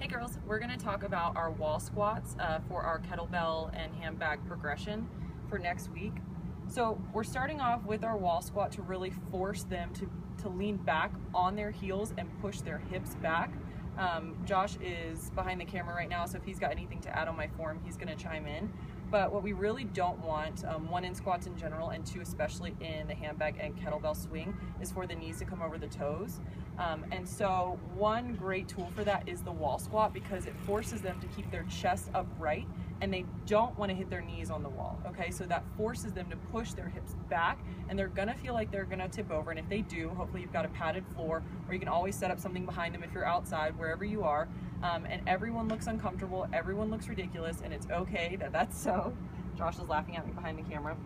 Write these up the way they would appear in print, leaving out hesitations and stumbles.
Hey girls, we're going to talk about our wall squats for our kettlebell and handbag progression for next week. So we're starting off with our wall squat to really force them to lean back on their heels and push their hips back. Josh is behind the camera right now, so if he's got anything to add on my form, he's going to chime in. But what we really don't want, one in squats in general and two especially in the handbag and kettlebell swing, is for the knees to come over the toes. And so one great tool for that is the wall squat, because it forces them to keep their chest upright and they don't want to hit their knees on the wall. Okay, so that forces them to push their hips back, and they're gonna feel like they're gonna tip over. And if they do, hopefully you've got a padded floor, or you can always set up something behind them if you're outside, wherever you are. And everyone looks uncomfortable, everyone looks ridiculous, and it's okay that that's so. Josh is laughing at me behind the camera.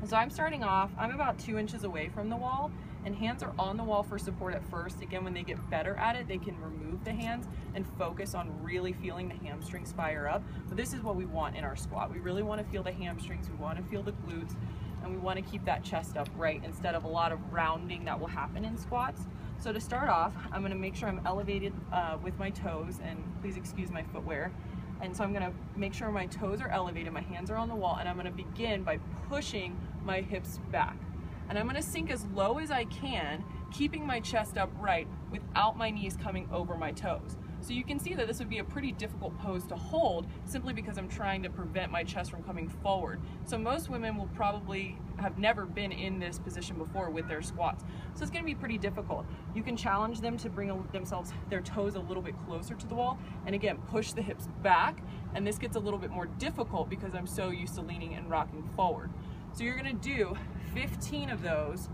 So I'm starting off, I'm about 2 inches away from the wall, and hands are on the wall for support at first. Again, when they get better at it, they can remove the hands and focus on really feeling the hamstrings fire up. But this is what we want in our squat. We really want to feel the hamstrings, we want to feel the glutes, and we want to keep that chest upright instead of a lot of rounding that will happen in squats. So to start off, I'm going to make sure I'm elevated with my toes, and please excuse my footwear. And so I'm going to make sure my toes are elevated, my hands are on the wall, and I'm going to begin by pushing my hips back. And I'm going to sink as low as I can, keeping my chest upright without my knees coming over my toes. So you can see that this would be a pretty difficult pose to hold, simply because I'm trying to prevent my chest from coming forward. So most women will probably have never been in this position before with their squats. So it's going to be pretty difficult. You can challenge them to bring their toes a little bit closer to the wall, and again, push the hips back. And this gets a little bit more difficult because I'm so used to leaning and rocking forward. So you're going to do 15 of those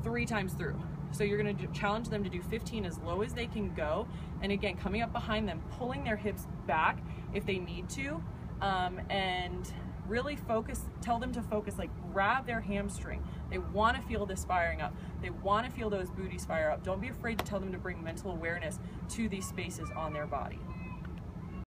3 times through. So you're going to challenge them to do 15 as low as they can go. And again, coming up behind them, pulling their hips back if they need to, and really focus, tell them to focus, like grab their hamstring. They want to feel this firing up. They want to feel those booties fire up. Don't be afraid to tell them to bring mental awareness to these spaces on their body.